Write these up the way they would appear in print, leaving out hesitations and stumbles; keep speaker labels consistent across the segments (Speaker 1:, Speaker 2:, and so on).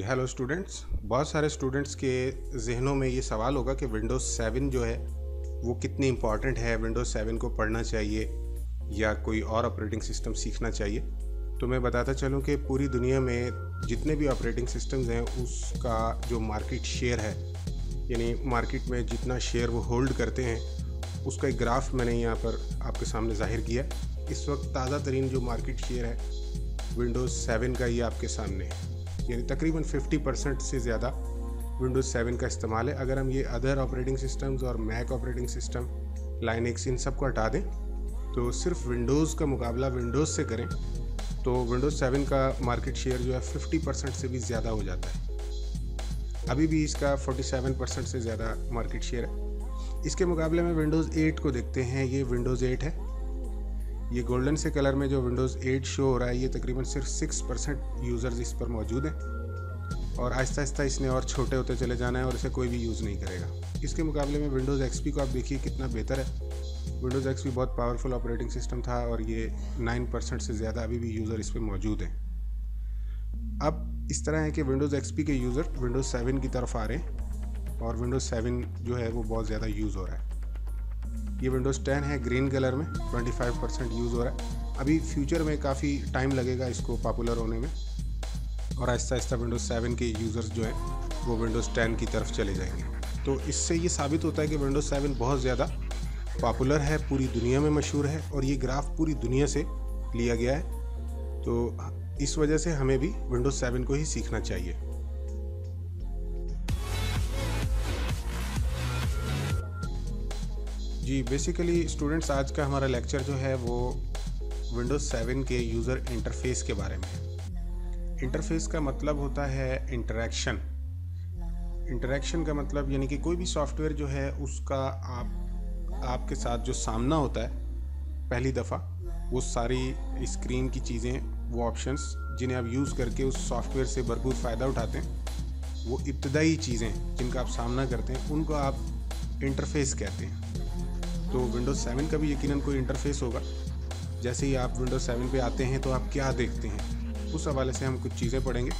Speaker 1: Hello students. बहुत सारे students के जहनों में ये सवाल होगा कि विंडोज़ 7 जो है वो कितनी इम्पॉर्टेंट है, विंडोज़ 7 को पढ़ना चाहिए या कोई और ऑपरेटिंग सिस्टम सीखना चाहिए। तो मैं बताता चलूँ कि पूरी दुनिया में जितने भी ऑपरेटिंग सिस्टम्स हैं उसका जो मार्केट शेयर है, यानी मार्केट में जितना शेयर वो होल्ड करते हैं, उसका एक ग्राफ मैंने यहाँ पर आपके सामने ज़ाहिर किया है। इस वक्त ताज़ा तरीन जो मार्केट शेयर है विंडोज़ 7 का ये आपके सामने है, यानी तकरीबन 50% से ज़्यादा विंडोज़ 7 का इस्तेमाल है। अगर हम ये अदर ऑपरेटिंग सिस्टम्स और मैक ऑपरेटिंग सिस्टम, लाइनक्स, इन सब को हटा दें तो सिर्फ विंडोज़ का मुकाबला विंडोज़ से करें तो विंडोज़ 7 का मार्केट शेयर जो है 50% से भी ज़्यादा हो जाता है। अभी भी इसका 47% से ज़्यादा मार्केट शेयर है। इसके मुकाबले में विंडोज़ 8 को देखते हैं। ये विंडोज़ 8 है, ये गोल्डन से कलर में जो विंडोज़ 8 शो हो रहा है, ये तकरीबन सिर्फ 6% यूज़र्स इस पर मौजूद हैं और आहिस्ता आहिस्ता इसने और छोटे होते चले जाना है और इसे कोई भी यूज़ नहीं करेगा। इसके मुकाबले में विंडोज़ XP को आप देखिए कितना बेहतर है। विंडोज़ XP बहुत पावरफुल ऑपरेटिंग सिस्टम था और ये 9% से ज़्यादा अभी भी यूज़र इस पर मौजूद हैं। अब इस तरह है कि विंडोज़ XP के यूज़र विंडोज़ 7 की तरफ आ रहे हैं और विंडोज़ 7 जो है वो बहुत ज़्यादा यूज़ हो रहा है। ये विंडोज़ 10 है, ग्रीन कलर में 25% यूज़ हो रहा है। अभी फ्यूचर में काफ़ी टाइम लगेगा इसको पॉपुलर होने में और आहिस्ता आहिस्ता विंडोज़ 7 के यूज़र्स जो हैं वो विंडोज़ 10 की तरफ चले जाएंगे। तो इससे ये साबित होता है कि विंडोज़ 7 बहुत ज़्यादा पॉपुलर है, पूरी दुनिया में मशहूर है और ये ग्राफ पूरी दुनिया से लिया गया है। तो इस वजह से हमें भी विंडोज़ 7 को ही सीखना चाहिए। जी, बेसिकली स्टूडेंट्स, आज का हमारा लेक्चर जो है वो विंडोज़ 7 के यूज़र इंटरफेस के बारे में है। इंटरफेस का मतलब होता है इंटरेक्शन। इंटरेक्शन का मतलब यानी कि कोई भी सॉफ्टवेयर जो है उसका आपके साथ जो सामना होता है पहली दफ़ा, वो सारी स्क्रीन की चीज़ें, वो ऑप्शंस जिन्हें आप यूज़ करके उस सॉफ्टवेयर से भरपूर फ़ायदा उठाते हैं, वो इब्तदाई चीज़ें जिनका आप सामना करते हैं उनको आप इंटरफेस कहते हैं। तो विंडोज़ 7 का भी यकीनन कोई इंटरफेस होगा। जैसे ही आप विंडोज़ 7 पे आते हैं तो आप क्या देखते हैं, उस हवाले से हम कुछ चीज़ें पढ़ेंगे।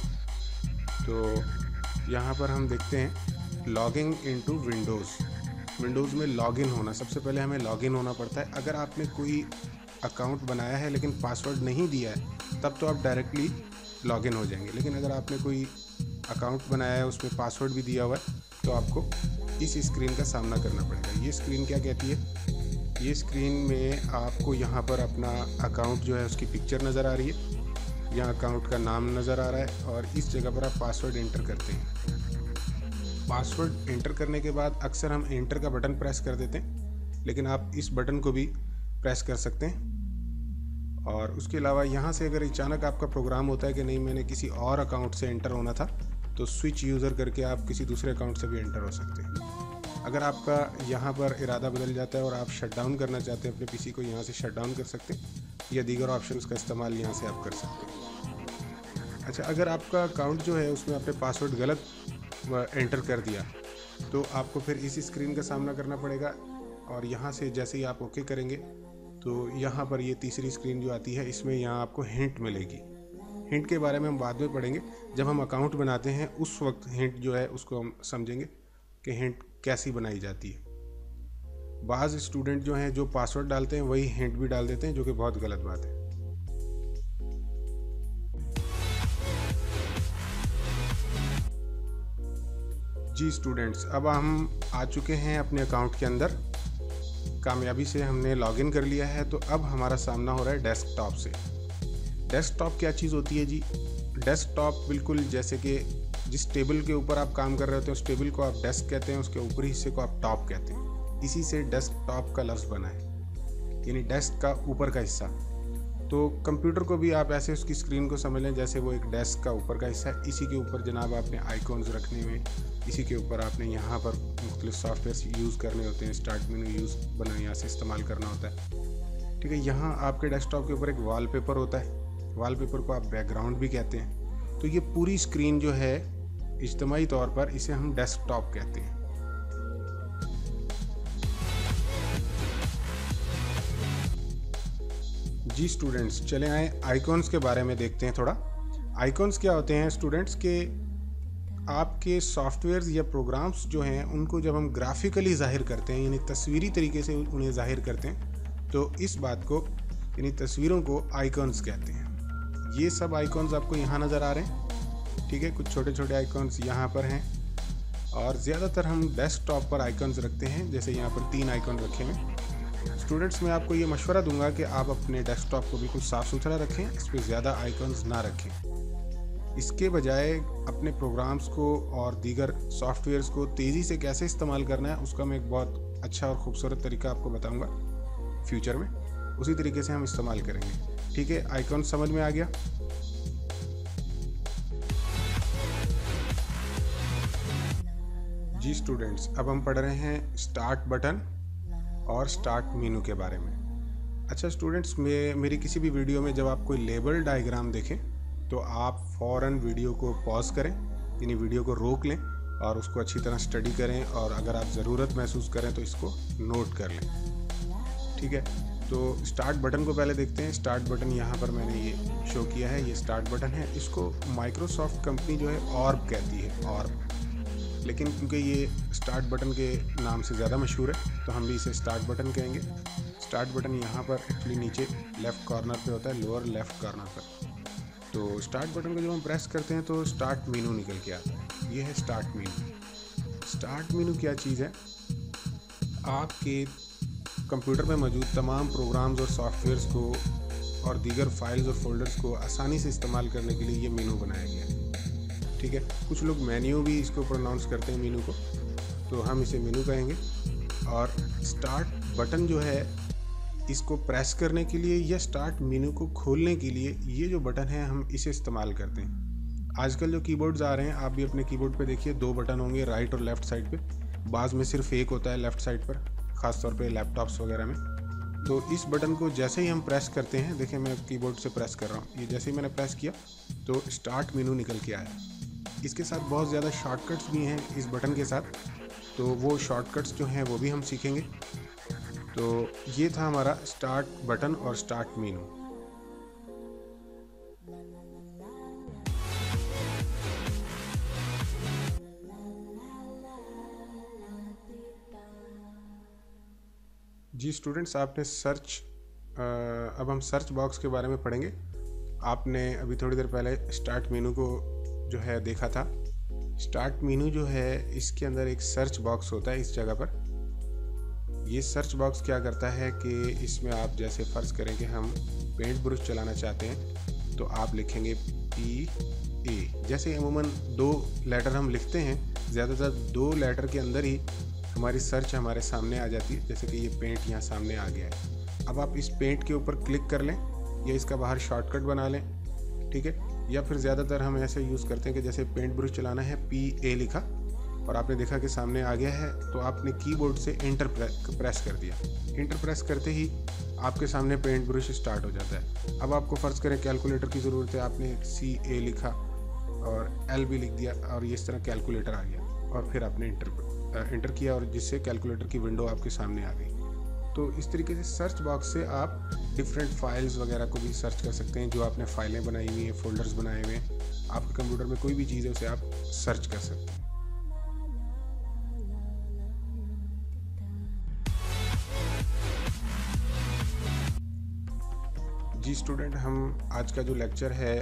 Speaker 1: तो यहाँ पर हम देखते हैं लॉगिंग इनटू विंडोज़। विंडोज़ में लॉगिन होना, सबसे पहले हमें लॉगिन होना पड़ता है। अगर आपने कोई अकाउंट बनाया है लेकिन पासवर्ड नहीं दिया है तब तो आप डायरेक्टली लॉगिन हो जाएंगे, लेकिन अगर आपने कोई अकाउंट बनाया है उसमें पासवर्ड भी दिया हुआ है तो आपको इस स्क्रीन का सामना करना पड़ेगा। ये स्क्रीन क्या कहती है? ये स्क्रीन में आपको यहाँ पर अपना अकाउंट जो है उसकी पिक्चर नज़र आ रही है, यहाँ अकाउंट का नाम नज़र आ रहा है और इस जगह पर आप पासवर्ड एंटर करते हैं। पासवर्ड एंटर करने के बाद अक्सर हम एंटर का बटन प्रेस कर देते हैं, लेकिन आप इस बटन को भी प्रेस कर सकते हैं। और उसके अलावा यहाँ से अगर अचानक आपका प्रोग्राम होता है कि नहीं, मैंने किसी और अकाउंट से एंटर होना था, तो स्विच यूज़र करके आप किसी दूसरे अकाउंट से भी एंटर हो सकते हैं। अगर आपका यहाँ पर इरादा बदल जाता है और आप शट डाउन करना चाहते हैं अपने पीसी को, यहाँ से शट डाउन कर सकते हैं या दीगर ऑप्शंस का इस्तेमाल यहाँ से आप कर सकते हैं। अच्छा, अगर आपका अकाउंट जो है उसमें आपने पासवर्ड गलत एंटर कर दिया तो आपको फिर इस स्क्रीन का सामना करना पड़ेगा और यहाँ से जैसे ही आप ओके करेंगे तो यहाँ पर ये तीसरी स्क्रीन जो आती है, इसमें यहाँ आपको हिंट मिलेगी। हिंट के बारे में हम बाद में पढ़ेंगे। जब हम अकाउंट बनाते हैं उस वक्त हिंट जो है उसको हम समझेंगे कि हिंट कैसी बनाई जाती है। बाज़ स्टूडेंट जो हैं जो पासवर्ड डालते हैं वही हिंट भी डाल देते हैं, जो कि बहुत गलत बात है। जी स्टूडेंट्स, अब हम आ चुके हैं अपने अकाउंट के अंदर। कामयाबी से हमने लॉगिन कर लिया है। तो अब हमारा सामना हो रहा है डेस्कटॉप से। डेस्कटॉप क्या चीज़ होती है जी? डेस्कटॉप बिल्कुल जैसे कि जिस टेबल के ऊपर आप काम कर रहे होते हैं उस टेबल को आप डेस्क कहते हैं, उसके ऊपरी हिस्से को आप टॉप कहते हैं। इसी से डेस्कटॉप का लफ्ज़ बना है, यानी डेस्क का ऊपर का हिस्सा। तो कंप्यूटर को भी आप ऐसे उसकी स्क्रीन को समझ लें जैसे वो एक डेस्क का ऊपर का हिस्सा है। इसी के ऊपर जनाब आपने आइकॉन्स रखने में, इसी के ऊपर आपने यहाँ पर मुख्तलिफ सॉफ्टवेयर यूज़ करने होते हैं, स्टार्ट मेनू यूज़ बनाना, यहाँ से इस्तेमाल करना होता है। ठीक है, यहाँ आपके डेस्कटॉप के ऊपर एक वॉलपेपर होता है। वॉलपेपर को आप बैकग्राउंड भी कहते हैं। तो ये पूरी स्क्रीन जो है इज्तिमाई तौर पर इसे हम डेस्कटॉप कहते हैं। जी स्टूडेंट्स, चले आए आइकॉन्स के बारे में देखते हैं थोड़ा। आइकॉन्स क्या होते हैं स्टूडेंट्स के आपके सॉफ्टवेयर्स या प्रोग्राम्स जो हैं उनको जब हम ग्राफिकली ज़ाहिर करते हैं, यानी तस्वीरी तरीके से उन्हें ज़ाहिर करते हैं, तो इस बात को यानी तस्वीरों को आइकॉन्स कहते हैं। ये सब आइकॉन्स आपको यहाँ नज़र आ रहे हैं, ठीक है। कुछ छोटे छोटे आइकॉन्स यहाँ पर हैं और ज़्यादातर हम डेस्कटॉप पर आइकॉन्स रखते हैं। जैसे यहाँ पर 3 आइकॉन रखे हैं। स्टूडेंट्स, मैं आपको ये मशवरा दूंगा कि आप अपने डेस्कटॉप को बिल्कुल साफ़ सुथरा रखें, इस पर ज़्यादा आइकॉन्स ना रखें। इसके बजाय अपने प्रोग्राम्स को और दीगर सॉफ्टवेयर्स को तेज़ी से कैसे इस्तेमाल करना है उसका मैं एक बहुत अच्छा और ख़ूबसूरत तरीका आपको बताऊंगा फ्यूचर में। उसी तरीके से हम इस्तेमाल करेंगे, ठीक है। आइकॉन समझ में आ गया? जी स्टूडेंट्स, अब हम पढ़ रहे हैं स्टार्ट बटन और स्टार्ट मेनू के बारे में। अच्छा स्टूडेंट्स, मेरी किसी भी वीडियो में जब आप कोई लेबल डायग्राम देखें तो आप फ़ौरन वीडियो को पॉज करें, यानी वीडियो को रोक लें और उसको अच्छी तरह स्टडी करें, और अगर आप ज़रूरत महसूस करें तो इसको नोट कर लें, ठीक है। तो स्टार्ट बटन को पहले देखते हैं। स्टार्ट बटन यहाँ पर मैंने ये शो किया है, ये स्टार्ट बटन है। इसको माइक्रोसॉफ्ट कंपनी जो है ऑर्ब कहती है, ऑर्ब, लेकिन क्योंकि ये स्टार्ट बटन के नाम से ज़्यादा मशहूर है तो हम भी इसे स्टार्ट बटन कहेंगे। स्टार्ट बटन यहाँ पर एक्चुअली नीचे लेफ़्ट कॉर्नर पे होता है, लोअर लेफ़्ट कॉर्नर पर। तो स्टार्ट बटन को जब हम प्रेस करते हैं तो स्टार्ट मेनू निकल के आता है। ये है स्टार्ट मेनू। स्टार्ट मेनू क्या चीज़ है? आपके कंप्यूटर में मौजूद तमाम प्रोग्राम्स और सॉफ्टवेयर्स को और दीगर फाइल्स और फोल्डर्स को आसानी से इस्तेमाल करने के लिए ये मेनू बनाया गया है, ठीक है। कुछ लोग मेन्यू भी इसको प्रोनाउंस करते हैं मेनू को, तो हम इसे मेनू कहेंगे। और स्टार्ट बटन जो है, इसको प्रेस करने के लिए या स्टार्ट मेनू को खोलने के लिए ये जो बटन है हम इसे इस्तेमाल करते हैं। आजकल जो कीबोर्ड्स आ रहे हैं, आप भी अपने कीबोर्ड पे देखिए 2 बटन होंगे राइट और लेफ़्ट साइड पे, बाज़ में सिर्फ एक होता है लेफ़्ट साइड पर, ख़ास तौर पे लैपटॉप्स वगैरह में। तो इस बटन को जैसे ही हम प्रेस करते हैं, देखिए मैं कीबोर्ड से प्रेस कर रहा हूँ, ये जैसे ही मैंने प्रेस किया तो स्टार्ट मेनू निकल के आया। इसके साथ बहुत ज़्यादा शॉर्टकट्स भी हैं इस बटन के साथ, तो वो शॉर्टकट्स जो हैं वो भी हम सीखेंगे। तो ये था हमारा स्टार्ट बटन और स्टार्ट मेनू। जी स्टूडेंट्स, आपने सर्च अब हम सर्च बॉक्स के बारे में पढ़ेंगे। आपने अभी थोड़ी देर पहले स्टार्ट मेनू को जो है देखा था। स्टार्ट मेनू जो है, इसके अंदर एक सर्च बॉक्स होता है इस जगह पर। ये सर्च बॉक्स क्या करता है कि इसमें आप जैसे फ़र्ज़ करें कि हम पेंट ब्रश चलाना चाहते हैं तो आप लिखेंगे PA। जैसे अमूमन 2 लेटर हम लिखते हैं, ज़्यादातर 2 लेटर के अंदर ही हमारी सर्च हमारे सामने आ जाती है। जैसे कि ये पेंट यहाँ सामने आ गया है। अब आप इस पेंट के ऊपर क्लिक कर लें या इसका बाहर शॉर्टकट बना लें, ठीक है। या फिर ज़्यादातर हम ऐसे यूज़ करते हैं कि जैसे पेंट ब्रश चलाना है, PA लिखा और आपने देखा कि सामने आ गया है, तो आपने कीबोर्ड से एंटर प्रेस कर दिया। एंटर प्रेस करते ही आपके सामने पेंट ब्रश स्टार्ट हो जाता है। अब आपको फ़र्ज़ करें कैलकुलेटर की ज़रूरत है, आपने CA लिखा और L भी लिख दिया और ये इस तरह कैलकुलेटर आ गया, और फिर आपने एंटर किया और जिससे कैलकुलेटर की विंडो आपके सामने आ गई। तो इस तरीके से सर्च बॉक्स से आप डिफरेंट फाइल्स वगैरह को भी सर्च कर सकते हैं। जो आपने फाइलें बनाई हुई हैं, फोल्डर्स बनाए हुए हैं, आपके कंप्यूटर में कोई भी चीज़ है उसे आप सर्च कर सकते हैं। जी स्टूडेंट, हम आज का जो लेक्चर है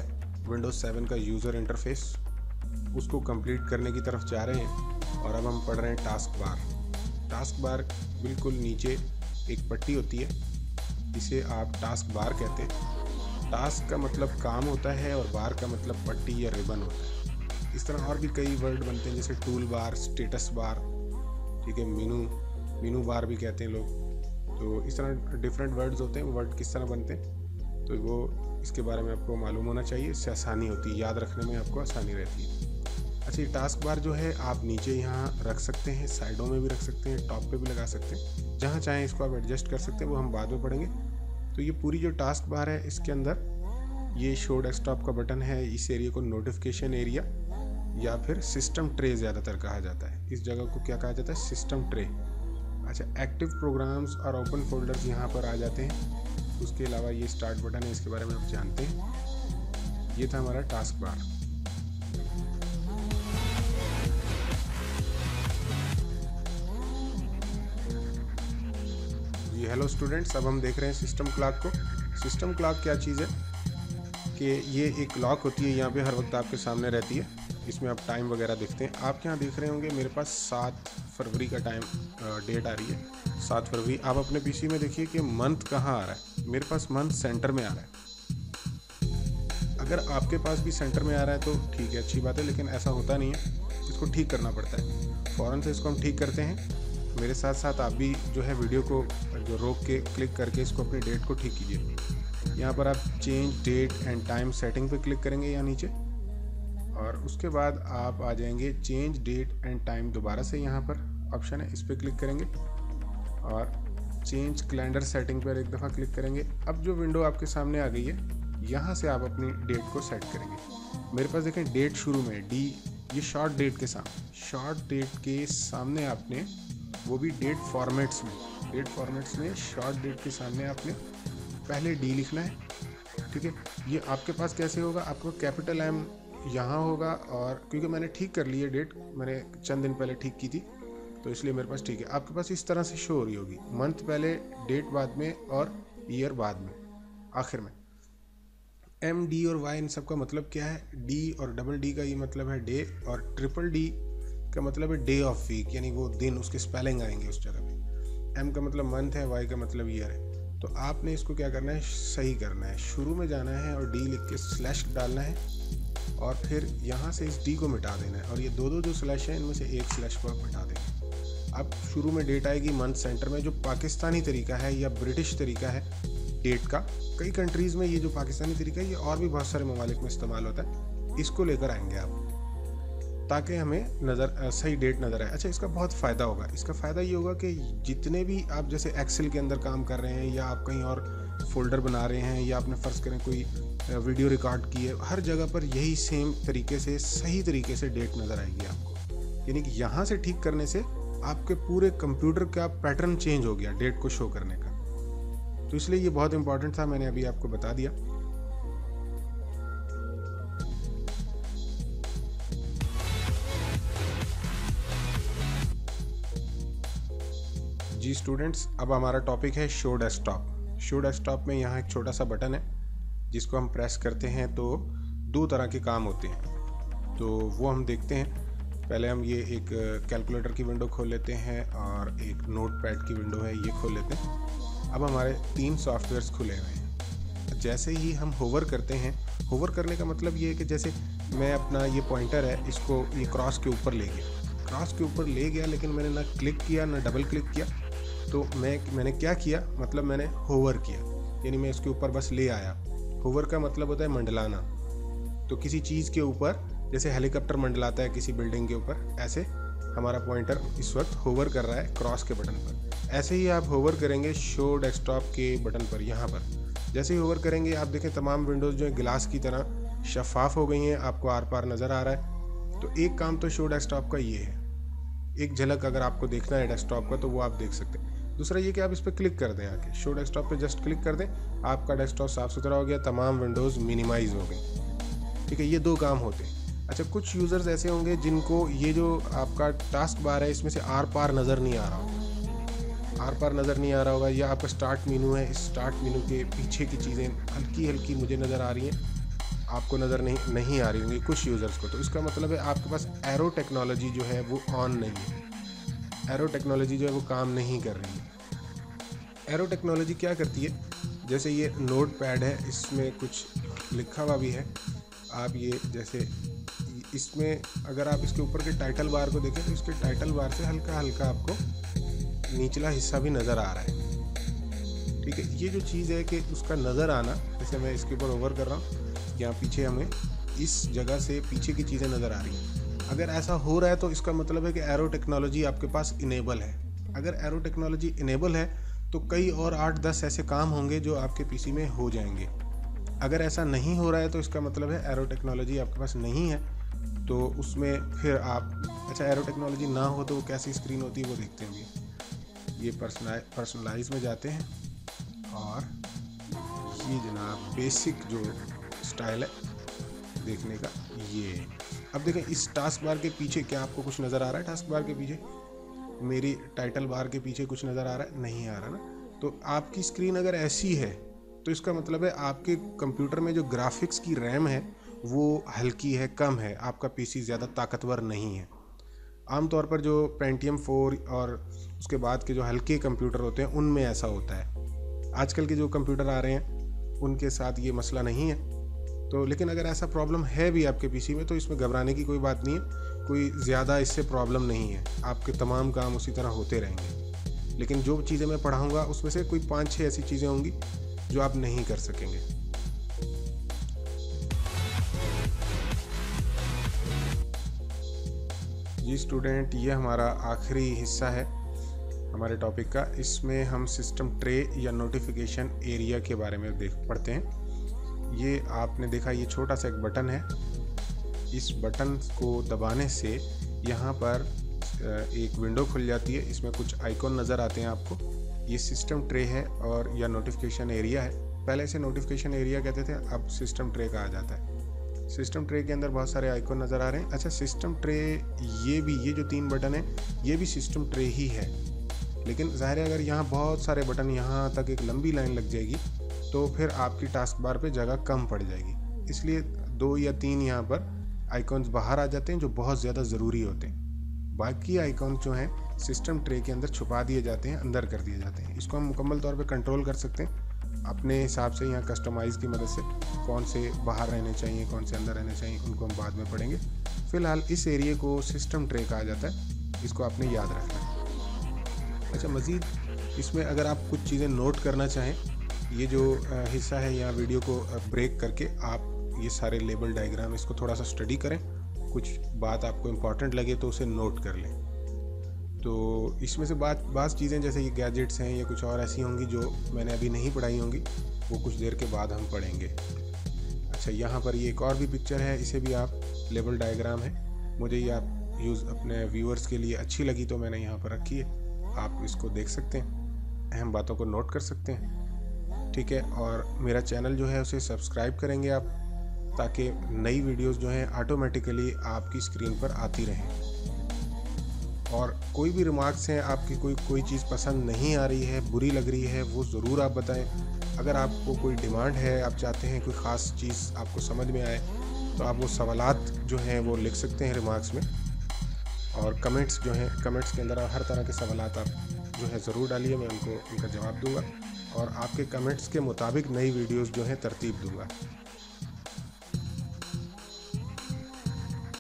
Speaker 1: विंडोज़ 7 का यूज़र इंटरफेस, उसको कंप्लीट करने की तरफ जा रहे हैं। और अब हम पढ़ रहे हैं टास्क बार। टास्क बार बिल्कुल नीचे एक पट्टी होती है, इसे आप टास्क बार कहते हैं। टास्क का मतलब काम होता है और बार का मतलब पट्टी या रिबन होता है। इस तरह और भी कई वर्ड बनते हैं, जैसे टूल बार, स्टेटस बार, ठीक है, मीनू बार भी कहते हैं लोग। तो इस तरह डिफरेंट वर्ड्स होते हैं। वर्ड किस तरह बनते हैं तो वो इसके बारे में आपको मालूम होना चाहिए, इससे आसानी होती है, याद रखने में आपको आसानी रहती है। अच्छा, ये टास्क बार जो है आप नीचे यहाँ रख सकते हैं, साइडों में भी रख सकते हैं, टॉप पे भी लगा सकते हैं, जहाँ चाहें इसको आप एडजस्ट कर सकते हैं, वो हम बाद में पढ़ेंगे। तो ये पूरी जो टास्क बार है, इसके अंदर ये शो डेस्कटॉप का बटन है। इस एरिया को नोटिफिकेशन एरिया या फिर सिस्टम ट्रे ज़्यादातर कहा जाता है। इस जगह को क्या कहा जाता है? System tray. अच्छा, एक्टिव प्रोग्राम्स और ओपन फोल्डर्स यहाँ पर आ जाते हैं। उसके अलावा ये स्टार्ट बटन है, इसके बारे में आप जानते हैं। ये था हमारा टास्क बार। हेलो स्टूडेंट्स, अब हम देख रहे हैं सिस्टम क्लॉक को। सिस्टम क्लॉक क्या चीज़ है कि ये एक क्लॉक होती है, यहाँ पे हर वक्त आपके सामने रहती है। इसमें आप टाइम वगैरह देखते हैं। आप यहाँ देख रहे होंगे मेरे पास 7 फरवरी का टाइम डेट आ रही है, 7 फरवरी। आप अपने पीसी में देखिए कि मंथ कहाँ आ रहा है। मेरे पास मंथ सेंटर में आ रहा है। अगर आपके पास भी सेंटर में आ रहा है तो ठीक है, अच्छी बात है, लेकिन ऐसा होता नहीं है। इसको ठीक करना पड़ता है। फ़ौरन से इसको हम ठीक करते हैं। मेरे साथ साथ आप भी जो है वीडियो को जो रोक के क्लिक करके इसको अपनी डेट को ठीक कीजिए। यहाँ पर आप change date and time setting पे क्लिक करेंगे यहाँ नीचे, और उसके बाद आप आ जाएंगे चेंज डेट एंड टाइम। दोबारा से यहाँ पर ऑप्शन है, इस पर क्लिक करेंगे और चेंज कैलेंडर सेटिंग पर एक दफ़ा क्लिक करेंगे। अब जो विंडो आपके सामने आ गई है, यहाँ से आप अपनी डेट को सेट करेंगे। मेरे पास देखें डेट शुरू में डी, ये शॉर्ट डेट के सामने, शॉर्ट डेट के सामने आपने वो भी डेट फॉर्मेट्स में शॉर्ट डेट के सामने आपने पहले डी लिखना है। ठीक है, ये आपके पास कैसे होगा, आपको कैपिटल एम यहाँ होगा, और क्योंकि मैंने ठीक कर ली है डेट, मैंने चंद दिन पहले ठीक की थी तो इसलिए मेरे पास ठीक है। आपके पास इस तरह से शो हो रही होगी, मंथ पहले, डेट बाद में और ईयर बाद में, आखिर में। एम, डी और वाई, इन सब का मतलब क्या है? डी और डबल डी का ये मतलब है डे, और ट्रिपल डी का मतलब है डे ऑफ वीक, यानी वो दिन, उसके स्पेलिंग आएंगे उस जगह पे। एम का मतलब मंथ है, वाई का मतलब ईयर है। तो आपने इसको क्या करना है, सही करना है। शुरू में जाना है और डी लिख के स्लैश डालना है, और फिर यहाँ से इस डी को मिटा देना है, और ये दो जो स्लैश है इनमें से एक स्लैश को आप मिटा देंगे। अब शुरू में डेट आएगी मंथ सेंटर में, जो पाकिस्तानी तरीका है या ब्रिटिश तरीका है डेट का। कई कंट्रीज़ में ये जो पाकिस्तानी तरीका है, ये और भी बहुत सारे ममालिक में इस्तेमाल होता है। इसको लेकर आएंगे आप, ताकि हमें सही डेट नज़र आए। अच्छा, इसका बहुत फ़ायदा होगा। इसका फ़ायदा ये होगा कि जितने भी आप जैसे एक्सेल के अंदर काम कर रहे हैं, या आप कहीं और फोल्डर बना रहे हैं, या आपने फ़र्ज़ करें कोई वीडियो रिकॉर्ड की है, हर जगह पर यही सेम तरीके से, सही तरीके से डेट नज़र आएगी आपको। यानी कि यहाँ से ठीक करने से आपके पूरे कंप्यूटर का पैटर्न चेंज हो गया डेट को शो करने का। तो इसलिए ये बहुत इंपॉर्टेंट था, मैंने अभी आपको बता दिया। जी स्टूडेंट्स, अब हमारा टॉपिक है शो डेस्कटॉप। शो डेस्कटॉप में यहाँ एक छोटा सा बटन है, जिसको हम प्रेस करते हैं तो 2 तरह के काम होते हैं, तो वो हम देखते हैं। पहले हम ये एक कैलकुलेटर की विंडो खोल लेते हैं, और एक नोटपैड की विंडो है, ये खोल लेते हैं। अब हमारे 3 सॉफ्टवेयर्स खुले हुए हैं। जैसे ही हम होवर करते हैं, होवर करने का मतलब ये है कि जैसे मैं अपना ये पॉइंटर है, इसको ये क्रॉस के ऊपर ले गया, लेकिन मैंने ना क्लिक किया ना डबल क्लिक किया। तो मैंने क्या किया, मतलब मैंने होवर किया, यानी मैं इसके ऊपर बस ले आया। होवर का मतलब होता है मंडलाना। तो किसी चीज़ के ऊपर, जैसे हेलीकॉप्टर मंडलाता है किसी बिल्डिंग के ऊपर, ऐसे हमारा पॉइंटर इस वक्त होवर कर रहा है क्रॉस के बटन पर। ऐसे ही आप होवर करेंगे शो डेस्कटॉप के बटन पर। यहाँ पर जैसे ही होवर करेंगे, आप देखें तमाम विंडोज़ जो है गिलास की तरह शफाफ हो गई हैं, आपको आर पार नज़र आ रहा है। तो एक काम तो शो डेस्कटॉप का ये है, एक झलक अगर आपको देखना है डेस्कटॉप का तो वो आप देख सकते हैं। दूसरा ये कि आप इस पर क्लिक कर दें, आके शो डेस्कटॉप पे जस्ट क्लिक कर दें, आपका डेस्कटॉप साफ़ सुथरा हो गया, तमाम विंडोज़ मिनिमाइज़ हो गई। ठीक है, ये 2 काम होते हैं। अच्छा, कुछ यूज़र्स ऐसे होंगे जिनको ये जो आपका टास्क बार है, इसमें से आर पार नज़र नहीं आ रहा होगा, या आपका स्टार्ट मेनू है, इस स्टार्ट मेनू के पीछे की चीज़ें हल्की हल्की मुझे नज़र आ रही हैं, आपको नज़र नहीं आ रही होंगी कुछ यूज़र्स को। तो इसका मतलब है आपके पास एरो टेक्नोलॉजी जो है वो ऑन नहीं है, एरो टेक्नोलॉजी जो है वो काम नहीं कर रही है। एरो टेक्नोलॉजी क्या करती है, जैसे ये नोट पैड है, इसमें कुछ लिखा हुआ भी है। आप ये जैसे इसमें अगर आप इसके ऊपर के टाइटल बार को देखें, तो इसके टाइटल बार से हल्का हल्का आपको निचला हिस्सा भी नज़र आ रहा है। ठीक है, ये जो चीज़ है कि उसका नज़र आना, जैसे मैं इसके ऊपर ओवर कर रहा हूँ, यहाँ पीछे हमें इस जगह से पीछे की चीज़ें नज़र आ रही हैं। अगर ऐसा हो रहा है तो इसका मतलब है कि एरो टेक्नोलॉजी आपके पास इनेबल है। अगर एरो टेक्नोलॉजी इनेबल है तो कई और 8-10 ऐसे काम होंगे जो आपके पीसी में हो जाएंगे। अगर ऐसा नहीं हो रहा है तो इसका मतलब है एरो टेक्नोलॉजी आपके पास नहीं है, तो उसमें फिर आप, अच्छा एरो टेक्नोलॉजी ना हो तो वो कैसी स्क्रीन होती है वो देखते हैं। ये पर्सनलाइज में जाते हैं, और ये जनाब बेसिक जो स्टाइल है देखने का ये। अब देखें इस टास्क बार के पीछे क्या आपको कुछ नज़र आ रहा है? टास्क बार के पीछे, मेरी टाइटल बार के पीछे कुछ नज़र आ रहा है? नहीं आ रहा ना। तो आपकी स्क्रीन अगर ऐसी है तो इसका मतलब है आपके कंप्यूटर में जो ग्राफिक्स की रैम है वो हल्की है, कम है, आपका पीसी ज़्यादा ताकतवर नहीं है। आमतौर पर जो पेंटियम 4 और उसके बाद के जो हल्के कंप्यूटर होते हैं उनमें ऐसा होता है। आजकल के जो कंप्यूटर आ रहे हैं उनके साथ ये मसला नहीं है। तो लेकिन अगर ऐसा प्रॉब्लम है भी आपके पीसी में तो इसमें घबराने की कोई बात नहीं है, कोई ज़्यादा इससे प्रॉब्लम नहीं है, आपके तमाम काम उसी तरह होते रहेंगे। लेकिन जो चीज़ें मैं पढ़ाऊँगा उसमें से कोई 5-6 ऐसी चीज़ें होंगी जो आप नहीं कर सकेंगे। जी स्टूडेंट, ये हमारा आखिरी हिस्सा है हमारे टॉपिक का। इसमें हम सिस्टम ट्रे या नोटिफिकेशन एरिया के बारे में पढ़ते हैं। ये आपने देखा, ये छोटा सा एक बटन है। इस बटन को दबाने से यहाँ पर एक विंडो खुल जाती है, इसमें कुछ आइकॉन नज़र आते हैं आपको। ये सिस्टम ट्रे है और या नोटिफिकेशन एरिया है। पहले इसे नोटिफिकेशन एरिया कहते थे, अब सिस्टम ट्रे कहा जाता है। सिस्टम ट्रे के अंदर बहुत सारे आइकॉन नज़र आ रहे हैं। अच्छा, सिस्टम ट्रे ये जो 3 बटन है ये भी सिस्टम ट्रे ही है, लेकिन ज़ाहिर है अगर यहाँ बहुत सारे बटन, यहाँ तक एक लंबी लाइन लग जाएगी तो फिर आपकी टास्क बार पे जगह कम पड़ जाएगी। इसलिए 2 या 3 यहाँ पर आइकॉन्स बाहर आ जाते हैं जो बहुत ज़्यादा ज़रूरी होते हैं। बाकी आइकॉन्स जो हैं सिस्टम ट्रे के अंदर छुपा दिए जाते हैं, अंदर कर दिए जाते हैं। इसको हम मुकम्मल तौर पे कंट्रोल कर सकते हैं अपने हिसाब से, यहाँ कस्टमाइज़ की मदद से। कौन से बाहर रहने चाहिए, कौन से अंदर रहने चाहिए, उनको हम बाद में पढ़ेंगे। फ़िलहाल इस एरिया को सिस्टम ट्रे कहा जाता है, इसको आपने याद रखना है। अच्छा, मज़ीद इसमें अगर आप कुछ चीज़ें नोट करना चाहें, ये जो हिस्सा है यहाँ वीडियो को ब्रेक करके आप ये सारे लेबल डायग्राम इसको थोड़ा सा स्टडी करें, कुछ बात आपको इम्पॉर्टेंट लगे तो उसे नोट कर लें। तो इसमें से बात चीज़ें जैसे ये गैजेट्स हैं या कुछ और ऐसी होंगी जो मैंने अभी नहीं पढ़ाई होंगी, वो कुछ देर के बाद हम पढ़ेंगे। अच्छा, यहाँ पर ये एक और भी पिक्चर है, इसे भी आप लेबल डायग्राम है। मुझे ये आप अपने व्यूअर्स के लिए अच्छी लगी तो मैंने यहाँ पर रखी है। आप इसको देख सकते हैं, अहम बातों को नोट कर सकते हैं, ठीक है। और मेरा चैनल जो है उसे सब्सक्राइब करेंगे आप, ताकि नई वीडियोस जो हैं ऑटोमेटिकली आपकी स्क्रीन पर आती रहें। और कोई भी रिमार्क्स हैं आपकी, कोई चीज़ पसंद नहीं आ रही है, बुरी लग रही है, वो ज़रूर आप बताएं। अगर आपको कोई डिमांड है, आप चाहते हैं कोई ख़ास चीज़ आपको समझ में आए, तो आप वो सवालात जो हैं वो लिख सकते हैं रिमार्क्स में। और कमेंट्स जो हैं, कमेंट्स के अंदर हर तरह के सवालात आप जो है ज़रूर डालिए, मैं उनका जवाब दूँगा और आपके कमेंट्स के मुताबिक नई वीडियोज़ जो हैं तरतीब दूँगा।